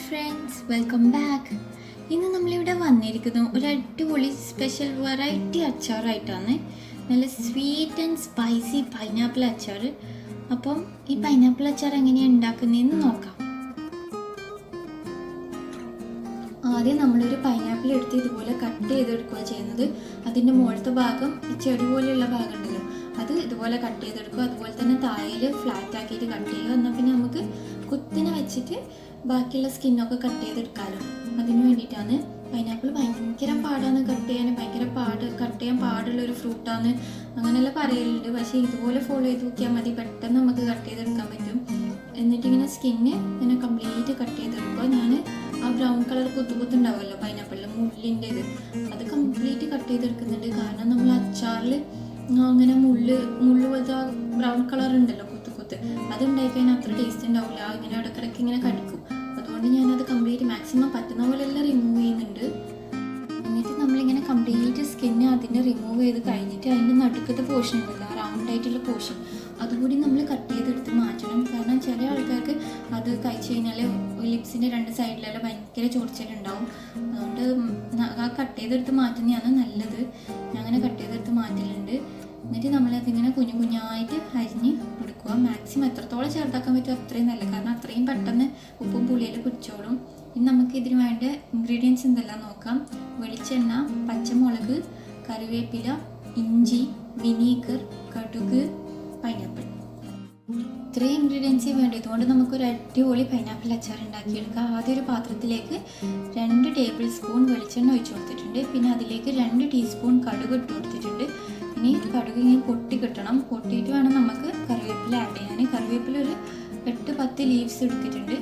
Friends, welcome back. ഇന്ന് നമ്മളിവിടെ വന്നിരിക്കുന്നു ഒരു അടിപൊളി സ്പെഷ്യൽ വെറൈറ്റി അച്ചാറായിട്ടാണ്. നല്ല സ്വീറ്റ് ആൻഡ് സ്പൈസി പൈനാപ്പിൾ അച്ചാർ. അപ്പം ഈ പൈനാപ്പിൾ അച്ചാർ എങ്ങനെയാണ് ഉണ്ടാക്കുന്നതെന്ന് നോക്കാം. ആദ്യം നമ്മളൊരു പൈനാപ്പിൾ എടുത്ത് ഇതുപോലെ കട്ട് ചെയ്തെടുക്കുക ചെയ്യുന്നത്. അതിൻ്റെ മുകളിലത്തെ ഭാഗം ഈ ചെടി പോലെയുള്ള ഭാഗം ഉണ്ടല്ലോ, അത് ഇതുപോലെ കട്ട് ചെയ്തെടുക്കുക. അതുപോലെ തന്നെ താഴയിൽ ഫ്ലാറ്റ് ആക്കിയിട്ട് കട്ട് ചെയ്യുക. എന്നാൽ പിന്നെ നമുക്ക് കുത്തിനെ വെച്ചിട്ട് ബാക്കിയുള്ള സ്കിന്നൊക്കെ കട്ട് ചെയ്തെടുക്കാമല്ലോ. അതിന് വേണ്ടിയിട്ടാണ്. പൈനാപ്പിൾ ഭയങ്കര പാടാണ് കട്ട് ചെയ്യാൻ, കട്ട് ചെയ്യാൻ പാടുള്ളൊരു ഫ്രൂട്ടാണ് അങ്ങനെയെല്ലാം പറയലുണ്ട്. പക്ഷേ ഇതുപോലെ ഫോളോ ചെയ്ത് നോക്കിയാൽ മതി, പെട്ടെന്ന് നമുക്ക് കട്ട് ചെയ്തെടുക്കാൻ പറ്റും. എന്നിട്ട് ഇങ്ങനെ സ്കിന്ന് ഇങ്ങനെ കംപ്ലീറ്റ് കട്ട് ചെയ്തെടുക്കുക. ഞാൻ ആ ബ്രൗൺ കളർ കുത്തുണ്ടാവുമല്ലോ പൈനാപ്പിളിൽ, മുള്ളിൻ്റെത്, അത് കംപ്ലീറ്റ് കട്ട് ചെയ്തെടുക്കുന്നുണ്ട്. കാരണം നമ്മൾ അച്ചാറിൽ അങ്ങനെ മുള്ള് പോലത്തെ ബ്രൗൺ കളർ ഉണ്ടല്ലോ, കുത്ത് അതുണ്ടായിക്കഴിഞ്ഞാൽ അത്ര ടേസ്റ്റ് ഉണ്ടാവില്ല. ഇങ്ങനെ ഇടയ്ക്കിടയ്ക്ക് ഇങ്ങനെ കടിക്കും. അതുകൊണ്ട് ഞാനത് കംപ്ലീറ്റ് മാക്സിമം പറ്റുന്ന പോലെല്ലാം റിമൂവ് ചെയ്യുന്നുണ്ട്. എന്നിട്ട് നമ്മളിങ്ങനെ കംപ്ലീറ്റ് സ്കിന്ന് അതിൻ്റെ റിമൂവ് ചെയ്ത് കഴിഞ്ഞിട്ട് അതിൻ്റെ നടുക്കത്തെ പോർഷൻ ഉണ്ടല്ലോ, റൗണ്ട് ആയിട്ടുള്ള പോർഷൻ, അതുകൂടി നമ്മൾ കട്ട് ചെയ്തെടുത്ത് മാറ്റണം. കാരണം ചില ആൾക്കാർക്ക് അത് കഴിച്ച് കഴിഞ്ഞാൽ ലിപ്സിൻ്റെ രണ്ട് സൈഡിലെല്ലാം ഭയങ്കര ചൊറിച്ചിലുണ്ടാവും. അതുകൊണ്ട് ആ കട്ട് ചെയ്തെടുത്ത് മാറ്റുന്നതാണ് നല്ലത്. ഞാൻ അങ്ങനെ കട്ട് ചെയ്തെടുത്ത് മാറ്റലുണ്ട്. എന്നിട്ട് നമ്മളതിങ്ങനെ കുഞ്ഞായിട്ട് അരിഞ്ഞ് കൊടുക്കുക. മാക്സിമം എത്രത്തോളം ചേർത്താക്കാൻ പറ്റുമോ അത്രയും നല്ല, കാരണം അത്രയും പെട്ടെന്ന് ഉപ്പും പുളിയിൽ പിടിച്ചോളും. ഇനി നമുക്ക് ഇതിന് വേണ്ട ഇൻഗ്രീഡിയൻസ് എന്തെല്ലാം നോക്കാം. വെളിച്ചെണ്ണ, പച്ചമുളക്, കറിവേപ്പില, ഇഞ്ചി, വിനീഗർ, കടുക്, പൈനാപ്പിൾ. ഇത്രയും ഇൻഗ്രീഡിയൻസേ വേണ്ടു. ഇതുകൊണ്ട് നമുക്കൊരു അടിപൊളി പൈനാപ്പിൾ അച്ചാർ ഉണ്ടാക്കിയെടുക്കാം. ആദ്യം ഒരു പാത്രത്തിലേക്ക് 2 ടേബിൾ സ്പൂൺ വെളിച്ചെണ്ണ ഒഴിച്ചു കൊടുത്തിട്ടുണ്ട്. പിന്നെ അതിലേക്ക് 2 ടീസ്പൂൺ കടുക് ഇട്ട് കൊടുത്തിട്ടുണ്ട്. ഇനി കടുക് ഇങ്ങനെ പൊട്ടി കിട്ടണം. പൊട്ടിയിട്ട് വേണം നമുക്ക് കറിവേപ്പില ആഡ് ചെയ്യാൻ. കറിവേപ്പില ഒരു 8-10 ലീവ്സ് എടുത്തിട്ടുണ്ട്.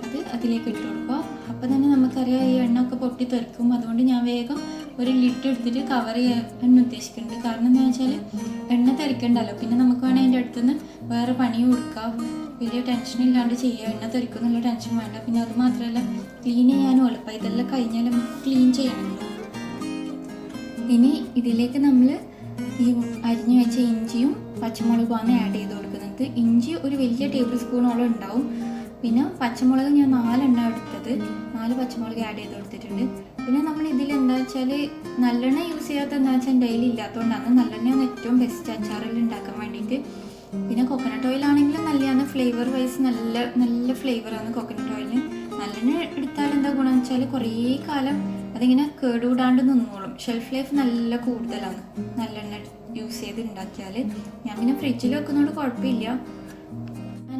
അത് അതിലേക്ക് ഇട്ട് കൊടുക്കുക. അപ്പോൾ തന്നെ നമുക്കറിയാം ഈ എണ്ണ ഒക്കെ പൊട്ടി തെറിക്കും. അതുകൊണ്ട് ഞാൻ വേഗം ഒരു ലിഡ് എടുത്തിട്ട് കവർ ചെയ്യാൻ ഉദ്ദേശിക്കുന്നുണ്ട്. കാരണം എന്താ വെച്ചാൽ എണ്ണ തെറിക്കണ്ടല്ലോ, പിന്നെ നമുക്ക് വേണമെങ്കിൽ അതിൻ്റെ അടുത്തുനിന്ന് വേറെ പണിയും കൊടുക്കാം. വലിയ ടെൻഷൻ ഇല്ലാണ്ട് ചെയ്യുക. എണ്ണ തെറിക്കും എന്നുള്ള ടെൻഷൻ വേണ്ട. പിന്നെ അത് മാത്രമല്ല ക്ലീൻ ചെയ്യാനും എളുപ്പം. ഇതെല്ലാം കഴിഞ്ഞാൽ നമുക്ക് ക്ലീൻ ചെയ്യണമല്ലോ. ഇനി ഇതിലേക്ക് നമ്മൾ ഈ അരിഞ്ഞു വെച്ച ഇഞ്ചിയും പച്ചമുളകുമാണ് ആഡ് ചെയ്ത് കൊടുക്കുന്നത്. ഇഞ്ചി ഒരു വലിയ ടേബിൾ സ്പൂണോളം ഉണ്ടാവും. പിന്നെ പച്ചമുളക് ഞാൻ 4 എണ്ണം എടുത്തത്, 4 പച്ചമുളക് ആഡ് ചെയ്ത് കൊടുത്തിട്ടുണ്ട്. പിന്നെ നമ്മൾ ഇതിൽ എന്താ വെച്ചാൽ നല്ലെണ്ണ യൂസ് ചെയ്യാത്ത എന്താ വെച്ചാൽ ഡെയിലി ഇല്ലാത്തതുകൊണ്ടാണ്. നല്ലെണ്ണയാണ് ഏറ്റവും ബെസ്റ്റ് അച്ചാറിൽ ഉണ്ടാക്കാൻ വേണ്ടിയിട്ട്. പിന്നെ കോക്കനട്ട് ഓയിൽ ആണെങ്കിലും നല്ലതാണ്. ഫ്ലേവർ വൈസ് നല്ല ഫ്ലേവറാണ് കോക്കനട്ട് ഓയിലിന്. നല്ലെണ്ണ എടുത്താൽ എന്താ ഗുണമെന്ന് വെച്ചാൽ കുറേ കാലം അതിങ്ങനെ കേടുകൂടാണ്ട് നിന്നോളും. ഷെൽഫ് ലൈഫ് നല്ല കൂടുതലാണ് നല്ലെണ്ണ യൂസ് ചെയ്ത് ഉണ്ടാക്കിയാൽ. ഞാൻ പിന്നെ ഫ്രിഡ്ജിൽ വെക്കുന്നതുകൊണ്ട് കുഴപ്പമില്ല.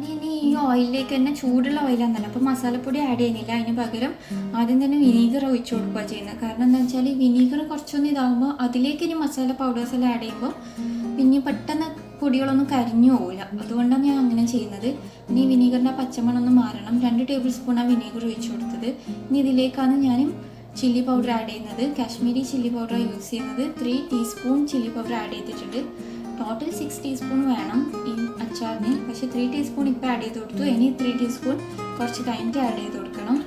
ഇനി ഈ ഓയിലിലേക്ക് തന്നെ ചൂടുള്ള ഓയിലാണെന്നല്ല, അപ്പോൾ മസാലപ്പൊടി ആഡ് ചെയ്യുന്നില്ല. അതിന് പകരം ആദ്യം തന്നെ വിനീഗർ ഒഴിച്ചു കൊടുക്കുക ചെയ്യുന്നത്. കാരണം എന്താ വെച്ചാൽ വിനീഗർ കുറച്ചൊന്നും ഇതാകുമ്പോൾ അതിലേക്ക് ഇനി മസാല പൗഡേഴ്സ് എല്ലാം ആഡ് ചെയ്യുമ്പോൾ പിന്നെ പെട്ടെന്ന് പൊടികളൊന്നും കരിഞ്ഞു പോകില്ല. അതുകൊണ്ടാണ് ഞാൻ അങ്ങനെ ചെയ്യുന്നത്. ഇനി വിനീഗറിൻ്റെ പച്ചമണമൊന്ന് മാറണം. 2 ടേബിൾ സ്പൂണാണ് വിനീഗർ ഒഴിച്ചു കൊടുത്തത്. ഇനി ഇതിലേക്കാണ് ഞാൻ ചില്ലി പൗഡർ ആഡ് ചെയ്യുന്നത്. കാശ്മീരി ചില്ലി പൗഡർ യൂസ് ചെയ്യുന്നത്. 3 ടീസ്പൂൺ ചില്ലി പൗഡർ ആഡ് ചെയ്തിട്ടുണ്ട്. ടോട്ടൽ 6 ടീസ്പൂൺ വേണം ഈ അച്ചാറിന്. പക്ഷേ 3 ടീസ്പൂൺ ഇപ്പോൾ ആഡ് ചെയ്ത് കൊടുത്തു. ഇനി 3 ടീസ്പൂൺ കുറച്ച് കഴിഞ്ഞിട്ട് ആഡ് ചെയ്ത് കൊടുക്കണം.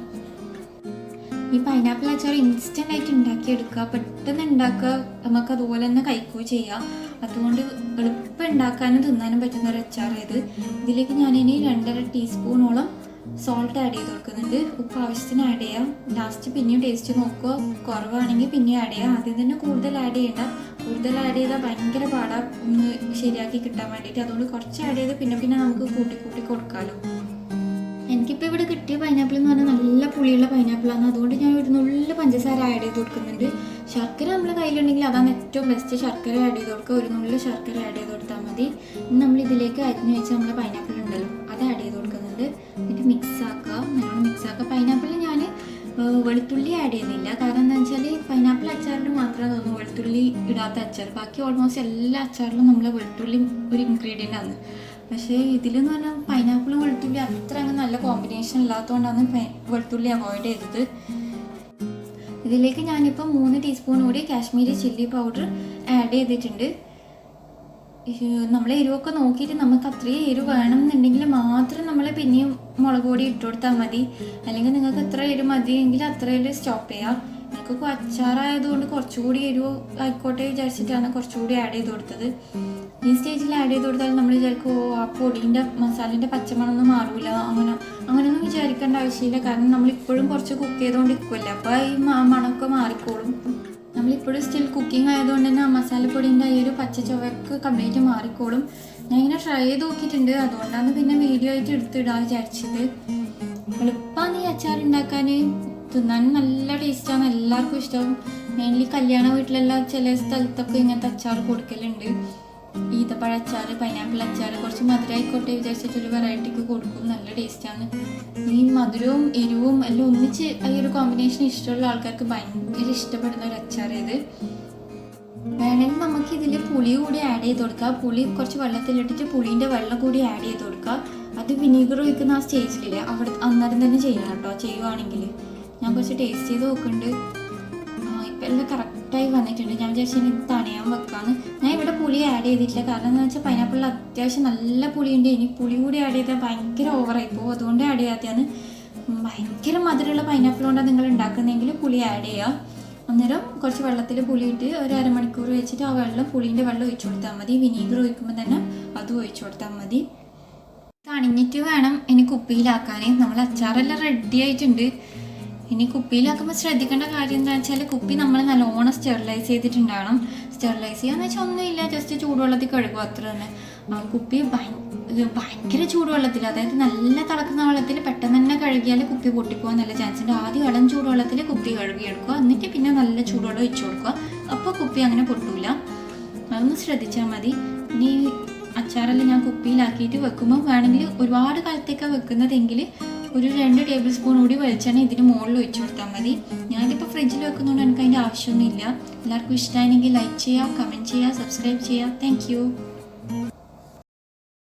ഈ പൈനാപ്പിൾ അച്ചാർ ഇൻസ്റ്റൻ്റ് ആയിട്ട് ഉണ്ടാക്കിയെടുക്കുക, പെട്ടെന്ന് ഉണ്ടാക്കുക, നമുക്ക് അതുപോലെ തന്നെ കഴിക്കുകയും ചെയ്യാം. അതുകൊണ്ട് എളുപ്പം ഉണ്ടാക്കാനും തിന്നാനും പറ്റുന്ന ഒരു അച്ചാറായത്. ഇതിലേക്ക് ഞാനിനി 2.5 ടീസ്പൂണോളം സോൾട്ട് ആഡ് ചെയ്ത് കൊടുക്കുന്നുണ്ട്. ഉപ്പ് ആവശ്യത്തിന് ആഡ് ചെയ്യാം. ലാസ്റ്റ് പിന്നെയും ടേസ്റ്റ് നോക്കുക, കുറവാണെങ്കിൽ പിന്നെയും ആഡ് ചെയ്യാം. ആദ്യം തന്നെ കൂടുതൽ ആഡ് ചെയ്യേണ്ട. കൂടുതൽ ആഡ് ചെയ്താൽ ഭയങ്കര പാടാ ഒന്ന് ശരിയാക്കി കിട്ടാൻ വേണ്ടിയിട്ട്. അതുകൊണ്ട് കുറച്ച് ആഡ് ചെയ്ത് പിന്നെ നമുക്ക് കൂട്ടി കൊടുക്കാമല്ലോ. എനിക്കിപ്പോൾ ഇവിടെ കിട്ടിയ പൈനാപ്പിൾ എന്ന് പറഞ്ഞാൽ നല്ല പുളിയുള്ള പൈനാപ്പിളാണ്. അതുകൊണ്ട് ഞാൻ ഒരു നുള്ളിൽ പഞ്ചസാര ആഡ് ചെയ്ത് കൊടുക്കുന്നുണ്ട്. ശർക്കര നമ്മുടെ കയ്യിലുണ്ടെങ്കിൽ അതാണ് ഏറ്റവും ബെസ്റ്റ്. ശർക്കര ആഡ് ചെയ്ത് കൊടുക്കുക. ഒരു നുള്ളിൽ ശർക്കര ആഡ് ചെയ്ത് കൊടുത്താൽ മതി. ഇനി നമ്മൾ ഇതിലേക്ക് അരിഞ്ഞ് വെച്ച് നമ്മുടെ പൈനാപ്പിൾ ഉണ്ടല്ലോ, അത് ആഡ് ചെയ്ത് കൊടുക്കുന്നുണ്ട്. എന്നിട്ട് മിക്സ് ആക്കുക, നല്ലോണം മിക്സ് ആക്കുക. പൈനാപ്പിളിൽ ഞാൻ വെളുത്തുള്ളി ആഡ് ചെയ്യുന്നില്ല. കാരണം എന്താ വെച്ചാൽ പൈനാപ്പിൾ അച്ചാറിൽ മാത്രമേ തോന്നുന്നു വെളുത്തുള്ളി ഇടാത്ത അച്ചാർ. ബാക്കി ഓൾമോസ്റ്റ് എല്ലാ അച്ചാറിലും നമ്മൾ വെളുത്തുള്ളി ഒരു ഇൻഗ്രീഡിയൻ്റ് ആണ്. പക്ഷേ ഇതിലെന്ന് പറഞ്ഞാൽ പൈനാപ്പിളും വെളുത്തുള്ളി അത്ര അങ്ങ് നല്ല കോമ്പിനേഷൻ ഇല്ലാത്തതുകൊണ്ടാണ് വെളുത്തുള്ളി അവോയ്ഡ് ചെയ്തത്. ഇതിലേക്ക് ഞാനിപ്പോൾ 3 ടീസ്പൂൺ കൂടി കാശ്മീരി ചില്ലി പൗഡർ ആഡ് ചെയ്തിട്ടുണ്ട്. നമ്മൾ എരിവൊക്കെ നോക്കിയിട്ട് നമുക്ക് അത്രയും എരിവ് വേണമെന്നുണ്ടെങ്കിൽ മാത്രം നമ്മൾ പിന്നെയും മുളക് പൊടി ഇട്ട് കൊടുത്താൽ മതി. അല്ലെങ്കിൽ നിങ്ങൾക്ക് എത്ര എരിവ് മതിയെങ്കിൽ അത്രയിൽ സ്റ്റോപ്പ് ചെയ്യാം. എനിക്ക് അച്ചാറായതുകൊണ്ട് കുറച്ചുകൂടി എരിവ് ആയിക്കോട്ടെ വിചാരിച്ചിട്ടാണ് കുറച്ചുകൂടി ആഡ് ചെയ്ത് കൊടുത്തത്. ഈ സ്റ്റേജിൽ ആഡ് ചെയ്ത് കൊടുത്താൽ നമ്മൾ വിചാരിക്കും ആ പൊടീൻ്റെ മസാലേൻ്റെ പച്ചമണമൊന്നും മാറൂല, അങ്ങനെയൊന്നും വിചാരിക്കേണ്ട ആവശ്യമില്ല. കാരണം നമ്മളിപ്പോഴും കുറച്ച് കുക്ക് ചെയ്തുകൊണ്ട് ഇരിക്കുമല്ലേ, അപ്പോൾ ഈ മണമൊക്കെ മാറിക്കോളും. നമ്മളിപ്പോഴും സ്റ്റിൽ കുക്കിംഗ് ആയതുകൊണ്ട് തന്നെ ആ മസാലപ്പൊടീൻ്റെ ഈ ഒരു പച്ച ചുവക്ക് കംപ്ലീറ്റ് മാറിക്കോളും. ഞാൻ ഇങ്ങനെ ട്രൈ ചെയ്ത് നോക്കിയിട്ടുണ്ട്, അതുകൊണ്ടാണ് പിന്നെ വീഡിയോ ആയിട്ട് എടുത്തിടാൻ വിചാരിച്ചത്. എളുപ്പമാണ് ഈ അച്ചാർ ഉണ്ടാക്കാൻ, തിന്നാനും നല്ല ടേസ്റ്റാണ്, എല്ലാവർക്കും ഇഷ്ടമാവും. മെയിൻലി കല്യാണ വീട്ടിലെല്ലാം ചില സ്ഥലത്തൊക്കെ ഇങ്ങനത്തെ അച്ചാർ കൊടുക്കലുണ്ട്. ഈത്തപ്പഴ അച്ചാർ, പൈനാപ്പിൾ അച്ചാർ, കുറച്ച് മധുരമായിക്കോട്ടെ വിചാരിച്ചിട്ടൊരു വെറൈറ്റിക്ക് കൊടുക്കും, നല്ല ടേസ്റ്റാണ്. ഈ മധുരവും എരിവും എല്ലാം ഒന്നിച്ച് ഈ ഒരു കോമ്പിനേഷൻ ഇഷ്ടമുള്ള ആൾക്കാർക്ക് ഭയങ്കര ഇഷ്ടപ്പെടുന്ന ഒരു അച്ചാർ ഇത്. വേണമെങ്കിൽ നമുക്ക് ഇതിൽ പുളി കൂടി ആഡ് ചെയ്ത് കൊടുക്കുക. പുളി കുറച്ച് വെള്ളത്തിലിട്ടിട്ട് പുളീൻ്റെ വെള്ളം കൂടി ആഡ് ചെയ്ത് കൊടുക്കുക. അത് വിനീഗർ ഒഴിക്കുന്ന ആ സ്റ്റേജിലില്ലേ അവിടെ അന്നേരം തന്നെ ചെയ്യണം കേട്ടോ. ചെയ്യുവാണെങ്കിൽ ഞാൻ കുറച്ച് ടേസ്റ്റ് ചെയ്ത് നോക്കുന്നുണ്ട്. ഇപ്പം എല്ലാം കറക്റ്റായി വന്നിട്ടുണ്ട്. ഞാൻ വിചാരിച്ചു ഇത് തണയാൻ വെക്കാമെന്ന്. ഞാൻ ഇവിടെ പുളി ആഡ് ചെയ്തിട്ടില്ല, കാരണം എന്താണെന്ന് വെച്ചാൽ പൈനാപ്പിളിൽ അത്യാവശ്യം നല്ല പുളിയുണ്ട്. ഇനി പുളി കൂടി ആഡ് ചെയ്താൽ ഭയങ്കര ഓവറായി പോകും, അതുകൊണ്ട് ആഡ് ചെയ്യാത്തതാണ്. ഭയങ്കര മധുരമുള്ള പൈനാപ്പിൾ കൊണ്ടാണ് നിങ്ങൾ ഉണ്ടാക്കുന്നതെങ്കിൽ പുളി ആഡ് ചെയ്യുക. അന്നേരം കുറച്ച് വെള്ളത്തിൽ പുളിയിട്ട് ഒരു അരമണിക്കൂർ വെച്ചിട്ട് ആ പുളീൻ്റെ വെള്ളം ഒഴിച്ചു കൊടുത്താൽ മതി. വിനീഗർ ഒഴിക്കുമ്പോൾ തന്നെ അതും ഒഴിച്ചു കൊടുത്താൽ മതി. തണിഞ്ഞിട്ട് വേണം ഇനി കുപ്പിയിലാക്കാൻ. നമ്മൾ അച്ചാറെല്ലാം റെഡി ആയിട്ടുണ്ട്. ഇനി കുപ്പിയിലാക്കുമ്പോൾ ശ്രദ്ധിക്കേണ്ട കാര്യം എന്താണെന്ന് വെച്ചാൽ കുപ്പി നമ്മൾ നല്ലോണം സ്റ്റെറിലൈസ് ചെയ്തിട്ടുണ്ടാവണം. സ്റ്റെറിലൈസ് ചെയ്യാന്ന് വെച്ചാൽ ഒന്നുമില്ല, ജസ്റ്റ് ചൂടുവെള്ളത്തിൽ കഴുകും, അത്ര തന്നെ. കുപ്പി ഭയങ്കര ചൂടുവെള്ളത്തിൽ, അതായത് നല്ല തിളക്കുന്ന വെള്ളത്തിൽ പെട്ടെന്ന് തന്നെ കഴുകിയാൽ കുപ്പി പൊട്ടിപ്പോകാൻ നല്ല ചാൻസ് ഉണ്ട്. ആദ്യം ഇളം ചൂടുവെള്ളത്തിൽ കുപ്പി കഴുകിയെടുക്കുക, എന്നിട്ട് പിന്നെ നല്ല ചൂടുവെള്ളം ഒഴിച്ചു കൊടുക്കുക. അപ്പോൾ കുപ്പി അങ്ങനെ പൊട്ടൂല, അതൊന്ന് ശ്രദ്ധിച്ചാൽ മതി. ഇനി അച്ചാറെല്ലാം ഞാൻ കുപ്പിയിലാക്കിയിട്ട് വെക്കുമ്പോൾ വേണമെങ്കിൽ ഒരുപാട് കാലത്തേക്കാണ് വെക്കുന്നതെങ്കിൽ ഒരു 2 ടേബിൾ സ്പൂൺ കൂടി വെളിച്ചെണ്ണ ഇതിന് മുകളിൽ ഒഴിച്ചു കൊടുത്താൽ മതി. ഞാനിപ്പോൾ ഫ്രിഡ്ജിൽ വെക്കുന്നതുകൊണ്ട് എനിക്ക് അതിൻ്റെ ആവശ്യമൊന്നുമില്ല. എല്ലാവർക്കും ഇഷ്ടമായെങ്കിൽ ലൈക്ക് ചെയ്യുക, കമൻറ്റ് ചെയ്യുക, സബ്സ്ക്രൈബ് ചെയ്യുക. താങ്ക്